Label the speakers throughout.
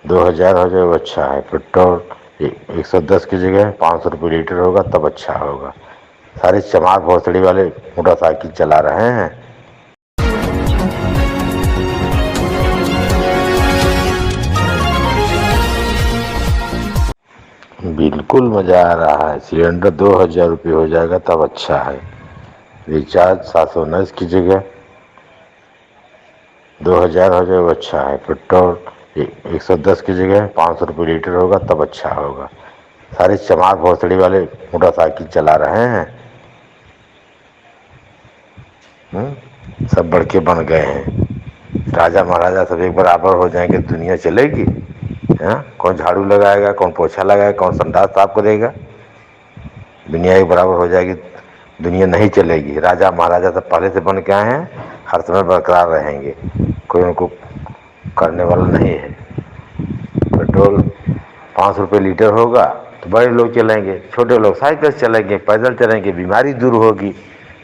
Speaker 1: 2000 हो जाए वो अच्छा है। पेट्रोल 110 की जगह 500 रुपये लीटर होगा तब अच्छा होगा। सारे चमार भोसड़ी वाले मोटरसाइकिल चला रहे हैं। बिल्कुल मजा आ रहा है। सिलेंडर 2000 रुपये हो जाएगा तब अच्छा है। रिचार्ज 719 की जगह 2000 हो जाए वो अच्छा है। पेट्रोल 110 की जगह 500 रुपये लीटर होगा तब अच्छा होगा। सारे चमार भोसड़ी वाले मोटरसाइकिल चला रहे हैं। सब बड़के बन गए हैं। राजा महाराजा सब एक बराबर हो जाएंगे, दुनिया चलेगी? कौन झाड़ू लगाएगा, कौन पोछा लगाएगा, कौन संडास साफ करेगा? दुनिया एक बराबर हो जाएगी, दुनिया नहीं चलेगी। राजा महाराजा सब पहले से बन के आए हैं, हर समय बरकरार रहेंगे, कोई उनको करने वाला नहीं है। पेट्रोल 500 रुपये लीटर होगा तो बड़े लोग चलेंगे, छोटे लोग साइकिल से चलेंगे, पैदल चलेंगे, बीमारी दूर होगी,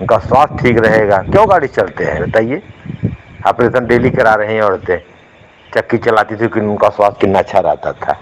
Speaker 1: उनका स्वास्थ्य ठीक रहेगा। क्यों गाड़ी चलते हैं बताइए? ऑपरेशन डेली करा रही हैं औरतें, चक्की चलाती थी, उनका स्वास्थ्य कितना अच्छा रहता था।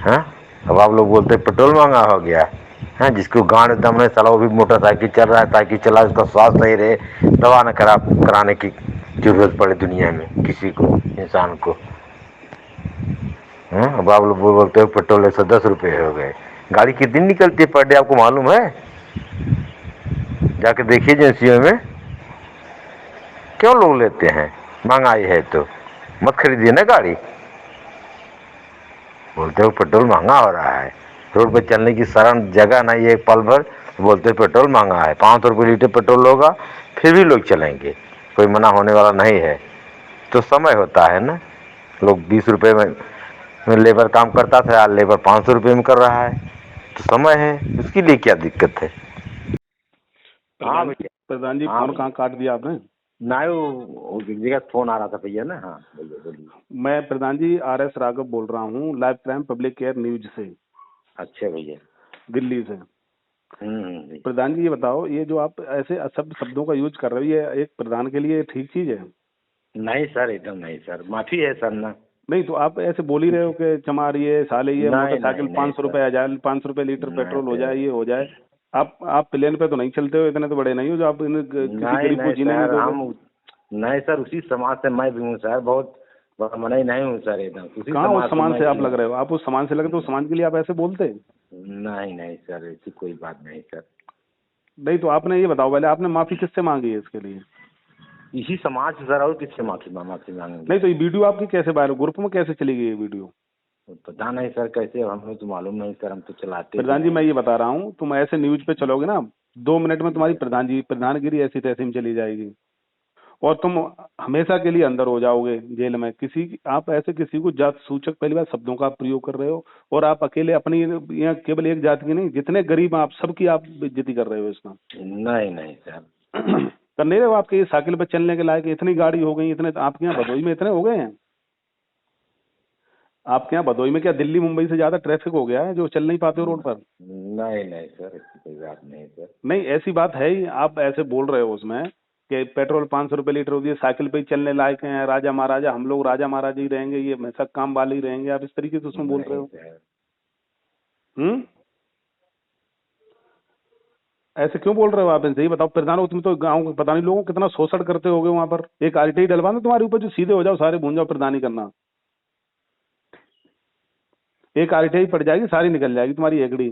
Speaker 1: हाँ, अब आप लोग बोलते हैं पेट्रोल महंगा हो गया है। जिसको गांड दम है साला वो भी मोटरसाइकिल चल रहा है, साइकिल चला, उसका स्वास्थ्य सही रहे, दवा न कराने की जरूरत पड़े दुनिया में किसी को, इंसान को। अब आप लोग बोलते हो पेट्रोल 110 रुपये हो गए। गाड़ी कितनी निकलती है पर डे आपको मालूम है? जाके देखिए एजेंसियों में। क्यों लोग लेते हैं? महंगाई है तो मत खरीदिए ना गाड़ी। बोलते हो पेट्रोल महंगा हो रहा है, रोड पे चलने की शरण जगह नहीं है पल भर, बोलते हो पेट्रोल महंगा है। 500 रुपये लीटर पेट्रोल होगा फिर भी लोग चलेंगे, कोई मना होने वाला नहीं है। तो समय होता है ना, लोग 20 रुपये में लेबर काम करता था, आज लेबर 500 रुपये में कर रहा है, तो समय है, उसके लिए क्या दिक्कत है? हाँ भैया।
Speaker 2: प्रधान जी,
Speaker 1: हाँ
Speaker 2: फोन
Speaker 1: भैया,
Speaker 2: कहाँ काट दिया आपने?
Speaker 1: ना वो जगह फोन आ रहा था भैया ना। हाँ बोलिए बोलिए।
Speaker 2: मैं प्रधान जी RS राघव बोल रहा हूँ, live crime public care news से,
Speaker 1: अच्छा भैया।
Speaker 2: दिल्ली से।
Speaker 1: हम्म।
Speaker 2: प्रधान जी ये बताओ, ये जो आप ऐसे अशब्द शब्दों का यूज कर रहे हो, ये एक प्रधान के लिए ठीक चीज है?
Speaker 1: नहीं सर, एकदम नहीं सर, माफी है सर ना।
Speaker 2: नहीं तो आप ऐसे बोल ही रहे हो कि चमार ये साले ये
Speaker 1: नहीं
Speaker 2: मोटरसाइकिल
Speaker 1: नहीं नहीं
Speaker 2: 500
Speaker 1: सर।
Speaker 2: रुपए आ जाए, 500 रुपए लीटर
Speaker 1: नहीं
Speaker 2: पेट्रोल हो जाए,
Speaker 1: सर।
Speaker 2: ये हो जाए। आप प्लेन पे तो नहीं चलते हो, इतने तो बड़े नहीं हो जो आप किसी
Speaker 1: नहीं
Speaker 2: गरीब को
Speaker 1: नहीं
Speaker 2: जीने नहीं
Speaker 1: सर,
Speaker 2: दोगे।
Speaker 1: हम नहीं सर, उसी समाज से मैं भी हूँ सर, बहुत बड़ा नहीं हूँ सर, एकदम उसी
Speaker 2: कहाँ उस
Speaker 1: समाज से
Speaker 2: सामान
Speaker 1: मैं
Speaker 2: से
Speaker 1: भी
Speaker 2: आप
Speaker 1: हूँ।
Speaker 2: लग रहे हो? आप उस सामान से लगे तो उस सामान के लिए आप ऐसे बोलते?
Speaker 1: नहीं नहीं सर, ऐसी कोई बात नहीं सर।
Speaker 2: नहीं तो आपने ये बताओ पहले, आपने माफी किससे मांगी है इसके लिए?
Speaker 1: इसी समाज से सर, और किससे माफी मांगेंगे?
Speaker 2: नहीं तो ये वीडियो आपकी कैसे वायरल, ग्रुप में कैसे चली गई ये वीडियो?
Speaker 1: पता नहीं सर कैसे, हमें तो मालूम नहीं सर, हम तो चलाते भी
Speaker 2: प्रधान जी मैं
Speaker 1: नहीं।
Speaker 2: ये बता रहा हूँ, तुम ऐसे न्यूज पे चलोगे ना, 2 मिनट में तुम्हारी प्रधानगिरी ऐसी तैसी में चली जाएगी, और तुम हमेशा के लिए अंदर हो जाओगे जेल में। आप ऐसे किसी को जात सूचक पहली बार शब्दों का आप प्रयोग कर रहे हो, और आप अकेले अपनी, यहाँ केवल एक जाति की नहीं, जितने गरीब हैं, आप सबकी आप बेइज्जती कर रहे हो इसमें।
Speaker 1: नहीं नहीं सर।
Speaker 2: कर नहीं रहे हो? आपके साइकिल पे चलने के लायक इतनी गाड़ी हो गई, इतने आपके यहाँ भदोई में इतने हो गए हैं। आपके यहाँ भदोई में क्या दिल्ली मुंबई से ज्यादा ट्रैफिक हो गया है जो चल नहीं पाते हो रोड पर?
Speaker 1: नहीं नहीं सर, ऐसी कोई बात नहीं सर।
Speaker 2: नहीं ऐसी बात है ही, आप ऐसे बोल रहे हो उसमें कि पेट्रोल 500 रुपये लीटर होती है, साइकिल पे ही चलने लायक हैं, राजा महाराजा, हम लोग राजा महाराजा ही रहेंगे, ये हमेशा काम वाले ही रहेंगे, आप इस तरीके से उसमें बोल रहे
Speaker 1: नहीं
Speaker 2: हो।
Speaker 1: सर।
Speaker 2: हम्म ऐसे क्यों बोल रहे हो आप? इनसे ही बताओ, प्रधान हो तुम तो, गाँव पता नहीं लोगों को कितना शोषण करते होगे वहां पर। एक RTI डलवा दो तुम्हारे ऊपर, जो सीधे हो जाओ, सारे भून जाओ, प्रधानी करना। एक RTI पड़ जाएगी, सारी निकल जाएगी तुम्हारी एकड़ी।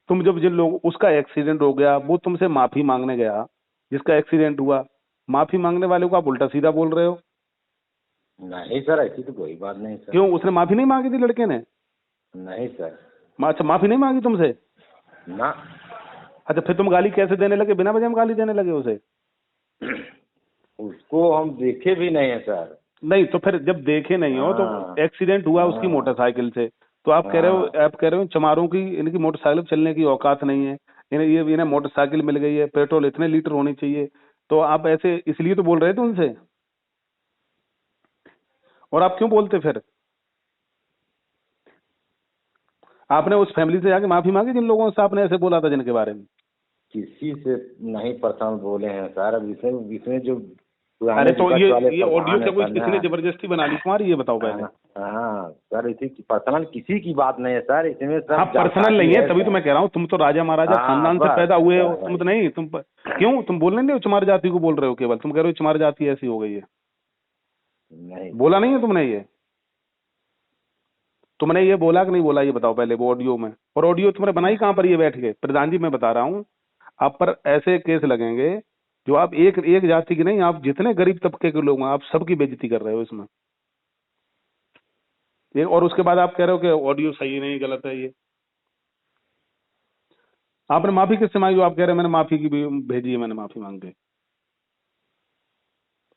Speaker 2: तुम जब जिन लोग, उसका एक्सीडेंट हो गया, वो तुमसे माफी मांगने गया, जिसका एक्सीडेंट हुआ, माफी मांगने वाले को आप उल्टा सीधा बोल रहे हो।
Speaker 1: नहीं सर, ऐसी तो कोई बात नहीं सर।
Speaker 2: क्यों, उसने माफी नहीं मांगी थी लड़के ने?
Speaker 1: नहीं सर।
Speaker 2: अच्छा, माफी नहीं मांगी तुमसे?
Speaker 1: ना।
Speaker 2: अच्छा, फिर तुम गाली कैसे देने लगे, बिना वजह में गाली देने लगे उसे?
Speaker 1: उसको हम देखे भी नहीं है सर।
Speaker 2: नहीं तो फिर जब देखे नहीं हो,
Speaker 1: हाँ
Speaker 2: तो एक्सीडेंट हुआ उसकी
Speaker 1: हाँ
Speaker 2: मोटरसाइकिल से, तो आप कह रहे हो,
Speaker 1: हाँ।
Speaker 2: चमारों की, इनकी मोटरसाइकिल पे चलने की औकात नहीं है, इन्हें मोटरसाइकिल मिल गई है, पेट्रोल इतने लीटर होनी चाहिए, तो आप ऐसे इसलिए तो बोल रहे थे उनसे। और आप क्यों बोलते फिर? आपने उस फैमिली से जाके माफी मांगी जिन लोगों से आपने ऐसे बोला था, जिनके बारे में?
Speaker 1: किसी से नहीं पर्सनल बोले हैं सर। अब इसमें इसमें जो पुराने
Speaker 2: अरे तो
Speaker 1: विपक्ष वाले
Speaker 2: ये ऑडियो
Speaker 1: प्रधान
Speaker 2: क्या
Speaker 1: है
Speaker 2: कोई
Speaker 1: सर
Speaker 2: किसी ने
Speaker 1: ना।
Speaker 2: जबरदस्ती बना ली तुम्हारी, ये बताओ पहले।
Speaker 1: हाँ सर, इसी की पर्सनल किसी की बात नहीं है सर, इसमें
Speaker 2: हाँ
Speaker 1: सब
Speaker 2: पर्सनल
Speaker 1: जाति
Speaker 2: नहीं है,
Speaker 1: है
Speaker 2: तभी तो
Speaker 1: सर।
Speaker 2: मैं कह रहा हूँ, तुम तो राजा महाराजा
Speaker 1: हाँ
Speaker 2: खानदान से
Speaker 1: बस
Speaker 2: पैदा हुए हो,
Speaker 1: बस
Speaker 2: तुम
Speaker 1: भाई।
Speaker 2: तो नहीं, क्यों तुम बोलने नहीं हो चमार जाति को बोल रहे हो, केवल तुम कह रहे हो चमार जाति ऐसी हो गई है,
Speaker 1: नहीं
Speaker 2: बोला
Speaker 1: सर।
Speaker 2: नहीं है तुमने ये? तुमने ये बोला कि नहीं बोला, ये बताओ पहले वो ऑडियो में। और ऑडियो तुमने बनाई कहाँ पर, ये बैठ के? प्रधान जी मैं बता रहा हूँ, आप पर ऐसे केस लगेंगे जो आप एक एक जाति की नहीं, आप जितने गरीब तबके के लोग हैं आप सबकी बेइज्जती कर रहे हो इसमें। ये और उसके बाद आप कह रहे हो कि ऑडियो सही नहीं, गलत है ये। आपने माफी किससे मांगी? आप कह रहे हैं मैंने माफी की भी भेजी है, मैंने माफी मांग के।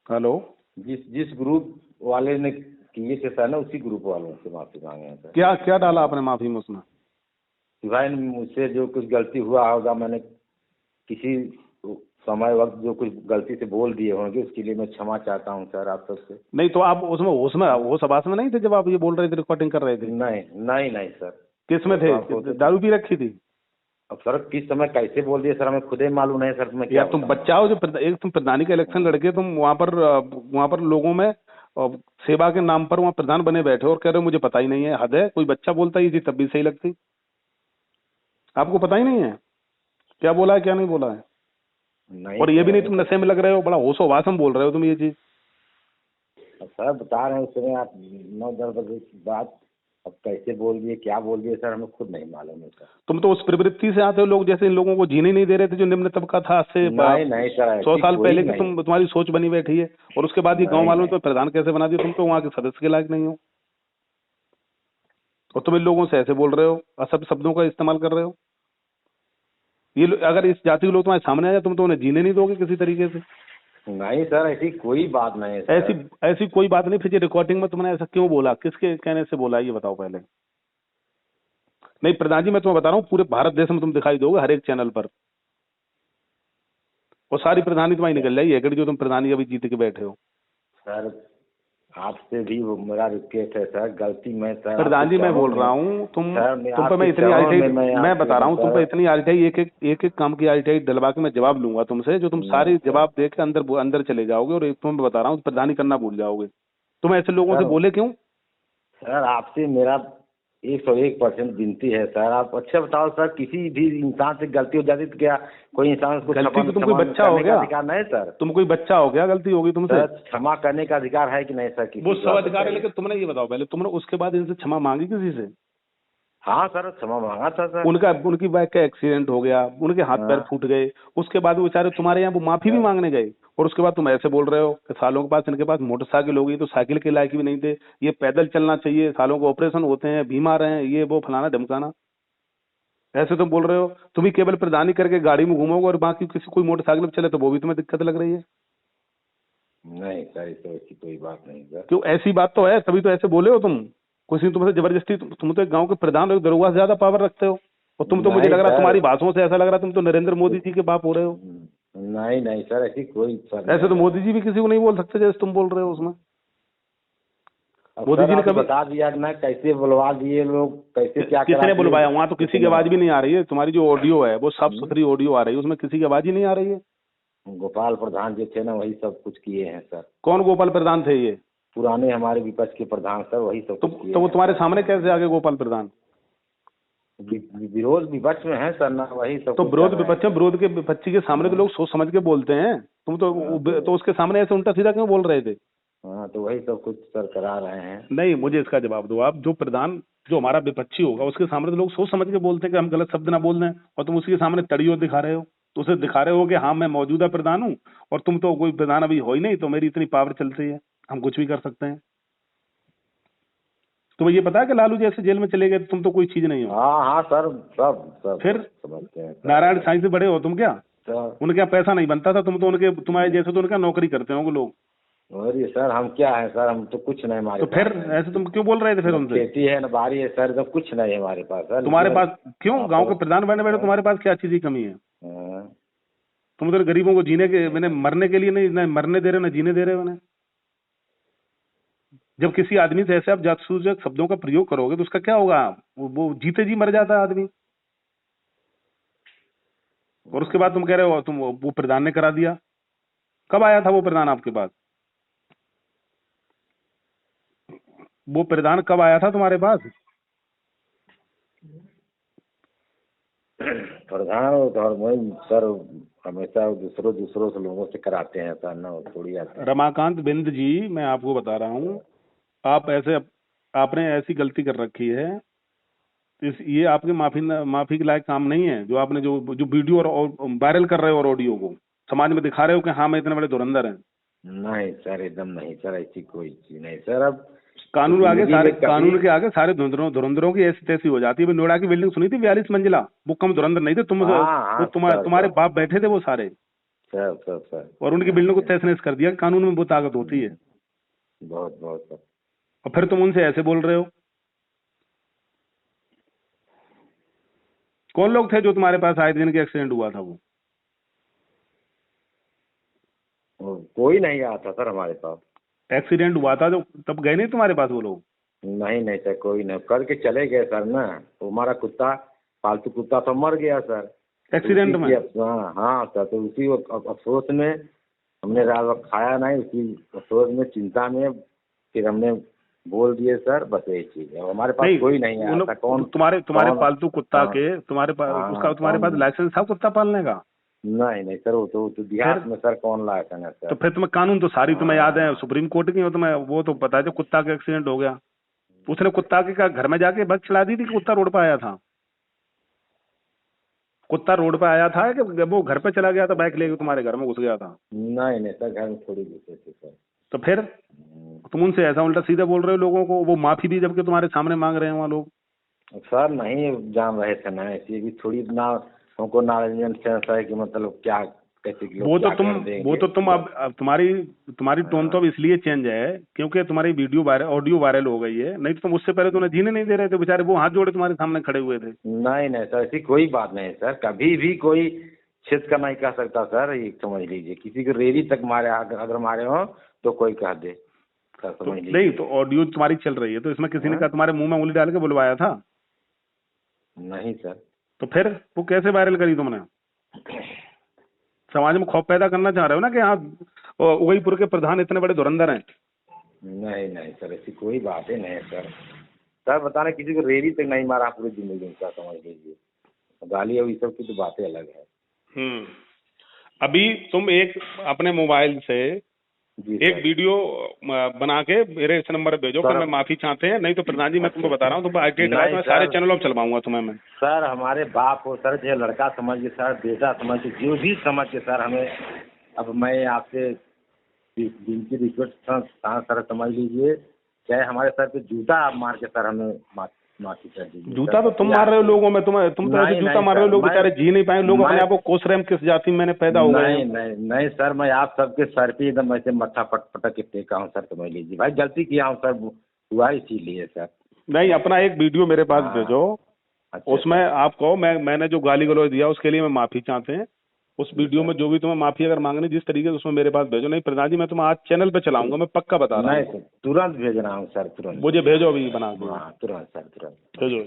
Speaker 2: हेलो।
Speaker 1: जिस जिस ग्रुप वाले ने किए थे सर ना, उसी ग्रुप वालों से माफी मांगे हैं सर।
Speaker 2: क्या क्या डाला आपने माफी में उसमें?
Speaker 1: कि भाई मुझसे जो कुछ गलती हुआ होगा, मैंने किसी समय वक्त जो कुछ गलती से बोल दिए होंगे, उसके लिए मैं क्षमा चाहता हूँ सर आप सबसे।
Speaker 2: नहीं तो आप उसमें वो सभास में नहीं थे जब आप ये बोल रहे थे, रिकॉर्डिंग कर रहे थे?
Speaker 1: नहीं नहीं नहीं सर।
Speaker 2: किस में
Speaker 1: वो तो आप
Speaker 2: थे?
Speaker 1: बोलते थे।
Speaker 2: दारू पी रखी थी?
Speaker 1: अब सर किस समय कैसे बोल दिए सर, हमें खुद ही मालूम नहीं सर, मैं क्या
Speaker 2: या तुम
Speaker 1: बताऊं।
Speaker 2: बच्चा हो जो एक तुम प्रधानी का इलेक्शन लड़के, तुम वहां पर लोगों में सेवा के नाम पर वहां प्रधान बने बैठे हो और कह रहे हो मुझे पता ही नहीं है? हद है, कोई बच्चा बोलता ही थी तब भी सही लगती, आपको पता ही नहीं है क्या बोला है क्या नहीं बोला है?
Speaker 1: नहीं
Speaker 2: और ये भी
Speaker 1: सर,
Speaker 2: नहीं
Speaker 1: हमें
Speaker 2: तुम
Speaker 1: तो
Speaker 2: नशे में लग रहे हो, बड़ा होशो हवास में बोल रहे हो तुम ये चीज।
Speaker 1: सर बता रहे हैं, उस समय आप 9-10 बजे की बात, अब कैसे बोल दिए क्या बोल दिए सर, हमें खुद नहीं मालूम है सर।
Speaker 2: तुम तो उस प्रवृत्ति से आते हो, लोग जैसे इन लोगों को जीने नहीं दे रहे थे जो निम्न तबका था आज से
Speaker 1: नहीं नहीं सर,
Speaker 2: 100
Speaker 1: ऐसी
Speaker 2: साल
Speaker 1: कोई
Speaker 2: पहले की,
Speaker 1: नहीं।
Speaker 2: तुम्हारी सोच बनी बैठी है। और उसके बाद ये गांव
Speaker 1: नहीं
Speaker 2: वालों ने
Speaker 1: नहीं
Speaker 2: तो प्रधान कैसे बना दिया? तुम तो वहां के सदस्य के लायक नहीं हो और तुम इन लोगों से ऐसे बोल रहे हो, असभ्य शब्दों का इस्तेमाल कर रहे हो। अगर इस जाति के लोग तुम्हारे सामने आ जाए, तुम तो उन्हें जीने नहीं दोगे किसी तरीके से।
Speaker 1: नहीं सर, ऐसी कोई बात नहीं है
Speaker 2: ऐसी
Speaker 1: सर।
Speaker 2: ऐसी कोई बात नहीं। फिर ये रिकॉर्डिंग में तुमने ऐसा क्यों बोला, किसके कहने से बोला, ये बताओ पहले। नहीं प्रधान जी मैं तुम्हें बता रहा हूँ, पूरे भारत देश में तुम दिखाई दोगे हर एक चैनल पर, और सारी प्रधानी तुम्हारी निकल जाएगी एकड़, जो तुम प्रधानी अभी जीत के बैठे हो।
Speaker 1: सर आपसे भी वो मेरा रिक्वेस्ट है सर, गलती मैं सर
Speaker 2: प्रधान जी
Speaker 1: आपके
Speaker 2: मैं
Speaker 1: चरणों
Speaker 2: बोल
Speaker 1: में।
Speaker 2: रहा हूँ,
Speaker 1: सर मैं
Speaker 2: तुम पे मैं
Speaker 1: आपके
Speaker 2: इतनी
Speaker 1: चरणों
Speaker 2: आरटीआई,
Speaker 1: में मैं
Speaker 2: मैं बता रहा हूँ तुम पे
Speaker 1: सर।
Speaker 2: इतनी आरटीआई, एक एक काम की आरटीआई डलवा के मैं जवाब लूंगा तुमसे, जो तुम सारी
Speaker 1: सर
Speaker 2: जवाब दे के अंदर अंदर चले जाओगे और तुम्हें बता रहा हूँ प्रधानी करना भूल जाओगे। तुम ऐसे लोगों से
Speaker 1: सर
Speaker 2: बोले क्यों?
Speaker 1: सर आपसे मेरा 101% विनती है सर, आप अच्छा बताओ सर, किसी भी इंसान से गलती हो जाती तो क्या कोई इंसान उसको
Speaker 2: गलती तो तुम कोई
Speaker 1: क्षमा
Speaker 2: बच्चा हो
Speaker 1: करने का
Speaker 2: गया?
Speaker 1: अधिकार नहीं सर?
Speaker 2: तुम कोई बच्चा हो गया, गलती होगी तुमसे?
Speaker 1: सर क्षमा करने का अधिकार है कि नहीं सर किसी
Speaker 2: वो
Speaker 1: को,
Speaker 2: सब
Speaker 1: आप
Speaker 2: अधिकार है,
Speaker 1: बताइए।
Speaker 2: लेकिन तुमने ये बताओ पहले, तुमने उसके बाद इनसे क्षमा मांगी किसी से?
Speaker 1: हाँ सर, क्षमा मांगा था सर।
Speaker 2: उनकी बाइक का एक्सीडेंट हो गया, उनके हाथ पैर
Speaker 1: हाँ
Speaker 2: फूट गए, उसके बाद वो बेचारे तुम्हारे यहाँ वो माफी भी
Speaker 1: सर।
Speaker 2: मांगने गए, और उसके बाद तुम ऐसे बोल रहे हो कि सालों के पास इनके पास मोटरसाइकिल होगी तो साइकिल के लायक भी नहीं थे, ये पैदल चलना चाहिए, सालों को ऑपरेशन होते हैं, बीमार हैं, ये वो फलाना ढमकाना, ऐसे तुम बोल रहे हो। तुम ही केवल प्रधानी करके गाड़ी में घूमोगे और बाकी किसी कोई मोटरसाइकिल पे चले तो वो भी तुम्हें दिक्कत लग रही है।
Speaker 1: नहीं सर, इससे ऐसी कोई बात नहीं सर।
Speaker 2: क्यों? ऐसी बात तो है, तभी तो ऐसे बोले हो तुम। कुछ नहीं तुमसे जबरदस्ती, तुम तो एक गांव के प्रधान हो, दरोगा से ज्यादा पावर रखते हो, और तुम तो मुझे
Speaker 1: नहीं
Speaker 2: लग रहा है
Speaker 1: सर।
Speaker 2: तुम्हारी भाषणों से ऐसा लग रहा है तुम तो नरेंद्र मोदी जी के बाप हो रहे हो।
Speaker 1: नहीं नहीं सर, ऐसी कोई सर
Speaker 2: ऐसे तो
Speaker 1: नहीं है।
Speaker 2: मोदी जी भी किसी को नहीं बोल सकते जैसे तुम बोल रहे हो उसमें।
Speaker 1: अब
Speaker 2: मोदी
Speaker 1: सर
Speaker 2: जी ने
Speaker 1: आपने
Speaker 2: कभी,
Speaker 1: बता दिया कि ना, कैसे बुलवा दिए लोग, कैसे क्या करा
Speaker 2: किसने
Speaker 1: दिए।
Speaker 2: बुलवाया? वहां तो किसी की आवाज भी नहीं आ रही है, तुम्हारी जो ऑडियो है वो साफ
Speaker 1: हम्म,
Speaker 2: सुथरी ऑडियो आ रही है, उसमें किसी की आवाज ही नहीं आ रही है।
Speaker 1: गोपाल प्रधान जो थे ना, वही सब कुछ किए हैं सर।
Speaker 2: कौन गोपाल प्रधान थे ये?
Speaker 1: पुराने हमारे विपक्ष के प्रधान सर, वही सब कुछ किए
Speaker 2: तो वो
Speaker 1: हैं।
Speaker 2: तुम्हारे सामने कैसे आ गए गोपाल प्रधान?
Speaker 1: विरोध विपक्ष में है सर ना, वही सब
Speaker 2: तो
Speaker 1: कुछ
Speaker 2: विरोध
Speaker 1: कर रहे
Speaker 2: विपक्ष
Speaker 1: हैं।
Speaker 2: में, विरोध के विपक्षी के सामने तो लोग सोच समझ के बोलते हैं, तुम तो उसके सामने ऐसे उल्टा सीधा क्यों बोल रहे थे?
Speaker 1: हाँ तो वही सब कुछ सर करा रहे हैं।
Speaker 2: नहीं, मुझे इसका जवाब दो आप। जो प्रधान, जो हमारा विपक्षी होगा उसके सामने तो लोग सोच समझ के बोलते हैं कि हम गलत शब्द ना बोल दें, और तुम उसके सामने तड़ियों दिखा रहे हो, तो उसे दिखा रहे हो कि हाँ मैं मौजूदा प्रधान हूँ और तुम तो कोई प्रधान अभी हो ही नहीं, तो मेरी इतनी पावर चलती है, हम कुछ भी कर सकते हैं। तुम्हें ये पता है कि लालू जैसे जेल में चले गए, तुम तो कोई चीज नहीं हो।
Speaker 1: हाँ हाँ सर, सब सब
Speaker 2: फिर
Speaker 1: समझते हैं सर।
Speaker 2: नारायण साईं से बड़े हो तुम क्या?
Speaker 1: सर
Speaker 2: उनके यहाँ पैसा नहीं बनता था, तुम तो उनके, तुम्हारे जैसे तो उनका नौकरी करते होंगे लोग।
Speaker 1: और ये सर हम क्या है सर, हम तो कुछ नहीं हमारे
Speaker 2: तो फिर
Speaker 1: पास।
Speaker 2: ऐसे तुम क्यों बोल रहे थे फिर
Speaker 1: न
Speaker 2: उनसे?
Speaker 1: खेती है न बाड़ी है सर, तो कुछ नहीं है हमारे पास सर।
Speaker 2: तुम्हारे
Speaker 1: लेकिन
Speaker 2: पास क्यों? गांव के प्रधान बने बैठे तुम्हारे पास क्या चीज की कमी है?
Speaker 1: हाँ,
Speaker 2: तुम तो गरीबों को जीने के, मैंने मरने के लिए नहीं, न मरने दे रहे, न जीने दे रहे हो उन्हें। जब किसी आदमी से ऐसे आप जासूसक शब्दों का प्रयोग करोगे तो उसका क्या होगा? वो जीते जी मर जाता है आदमी। और उसके बाद तुम कह रहे हो तुम वो प्रधान ने करा दिया। कब आया था वो प्रधान आपके पास? वो प्रधान कब आया था तुम्हारे पास?
Speaker 1: प्रधान और वही सर हमेशा दूसरों से लोगों से कराते हैं सर ना, वो थोड़ी आते हैं।
Speaker 2: रमाकांत बिंद जी, मैं आपको बता रहा हूँ, आपने ऐसी गलती कर रखी है, ये आपके माफी के लायक काम नहीं है। जो आपने जो जो वीडियो और वायरल कर रहे हो और ऑडियो को समाज में दिखा रहे हो कि हाँ मैं इतने बड़े धुरंधर हैं।
Speaker 1: नहीं सर, एकदम नहीं सर, ऐसी कोई चीज नहीं सर। अब
Speaker 2: कानून के आगे सारे धुरंधरों की ऐसी तैसी हो जाती है। अभी नोएडा की बिल्डिंग सुनी थी 42 मंजिला, वो कम धुरंधर नहीं थे तुम, वो तुम्हारे बाप बैठे थे वो सारे
Speaker 1: सर
Speaker 2: और उनकी बिल्डिंग को तहस नहस कर दिया। कानून में वो ताकत होती है।
Speaker 1: बहुत सर।
Speaker 2: और फिर तुम उनसे ऐसे बोल रहे हो। कौन लोग थे जो तुम्हारे पास आए दिन के एक्सीडेंट हुआ था? वो
Speaker 1: कोई नहीं आया था सर हमारे पास।
Speaker 2: एक्सीडेंट हुआ था तो तब गए नहीं तुम्हारे पास वो लोग?
Speaker 1: नहीं सर, कोई नहीं, करके चले गए सर ना। वो हमारा कुत्ता, पालतू कुत्ता तो मर गया सर
Speaker 2: एक्सीडेंट में।
Speaker 1: हाँ सर, तो उसी अफसोस में हमने रात वक्त खाया नहीं, उसी अफसोस में चिंता में फिर हमने बोल दिए सर, बस यही चीज है। हमारे पास कोई नहीं आया था। कौन
Speaker 2: तुम्हारे पालतू कुत्ता के तुम्हारे पास लाइसेंस था कुत्ता पालने का?
Speaker 1: नहीं सर, वो तो देहात में सर कौन लाया था सर।
Speaker 2: तो फिर तुम्हें कानून तो सारी तुम्हें याद है, सुप्रीम कोर्ट की हो तुम्हें, वो तो पता है। जो कुत्ता का एक्सीडेंट हो गया, उसने कुत्ता के घर में जाके बग चढ़ा दी थी कि कुत्ता रोड पे आया था? कुत्ता रोड पे आया था कि वो घर पे चला गया था, बाइक लेके तुम्हारे घर में घुस गया था?
Speaker 1: नहीं सर, घर में थोड़ी घुसे थे सर।
Speaker 2: तो फिर तुम उनसे ऐसा उल्टा सीधा बोल रहे हो लोगों को, वो माफी भी जबकि तुम्हारे सामने मांग रहे हैं वहाँ लोग।
Speaker 1: सर नहीं जान रहे थे ना, ऐसी भी थोड़ी ना हमको नॉलेज सेंस है कि मतलब क्या कैसे
Speaker 2: वो तो तुम अब तुम्हारी टोन तो अब इसलिए चेंज है क्योंकि तुम्हारी ऑडियो वायरल हो गई है। नहीं तो तुम उससे पहले तो उन्हें जीने नहीं दे रहे थे बेचारे, वो हाथ जोड़े तुम्हारे सामने खड़े हुए थे।
Speaker 1: नहीं सर, ऐसी कोई बात नहीं सर, कभी भी कोई छेद का नहीं कह सकता सर, ये समझ लीजिए। किसी को रेडी तक मारे, अगर मारे हो तो कोई कह दे सर, समझ लीजिए।
Speaker 2: नहीं तो ऑडियो तुम्हारी चल रही है तो इसमें किसी ने कहा तुम्हारे मुंह में उंगली डाल के बुलवाया था?
Speaker 1: नहीं सर।
Speaker 2: तो फिर वो कैसे वायरल करी तुमने? समाज में खौफ पैदा करना चाह रहे हो ना कि हाँ उदयपुर के प्रधान इतने बड़े धुरंधर हैं?
Speaker 1: नहीं सर, ऐसी कोई बात ही नहीं है सर। सर बता रहे किसी को रेडी तक नहीं मारा पूरी जिंदगी में सर, समझ लीजिए। गाली और ये सब की तो बातें अलग है।
Speaker 2: अभी तुम एक अपने मोबाइल से एक वीडियो बना के मेरे इस नंबर पे भेजो कि मैं माफी चाहते हैं। नहीं तो प्रधान जी मैं तुमको बता रहा हूँ, तुम आईटी कराए मैं सारे चैनलों पर चलवाऊंगा तुम्हें मैं।
Speaker 1: सर हमारे बाप हो सर, जो लड़का समझ के सर, बेटा समझ के, जो भी समझ के सर, हमें अब मैं आपसे विनती रिक्वेस्ट सर समझ लीजिए, चाहे हमारे सर पे जूता आप मार के सर हमें माफी कर दीजिए।
Speaker 2: जूता तो तुम मार रहे हो लोगों में, तुम तो ऐसे जूता मार रहे हो, लोग बेचारे जी नहीं पाए। लोग अपने आप को कोस रहे हैं किस जाति में मैंने पैदा हो गए।
Speaker 1: नहीं सर, मैं आप सबके सर पे एकदम ऐसे मत्था पटक के टेका हूँ सर, समझ लीजिए। भाई गलती किया हूँ सर, हुआ इसीलिए सर।
Speaker 2: नहीं, अपना एक वीडियो मेरे पास भेजो। अच्छा, उसमें आप कहो मैंने जो गाली गलौज दिया उसके लिए मैं माफी चाहते हैं। उस वीडियो में जो भी तुम्हें माफी अगर मांगनी जिस तरीके से, उसमें मेरे पास भेजो। नहीं प्रधान जी मैं तुम्हें आज चैनल पे चलाऊंगा, मैं पक्का बता रहा हूँ।
Speaker 1: नहीं तुरंत भेज रहा हूँ सर, तुरंत
Speaker 2: मुझे भेजो अभी बना के।
Speaker 1: तुरंत सर, तुरंत
Speaker 2: भेजो।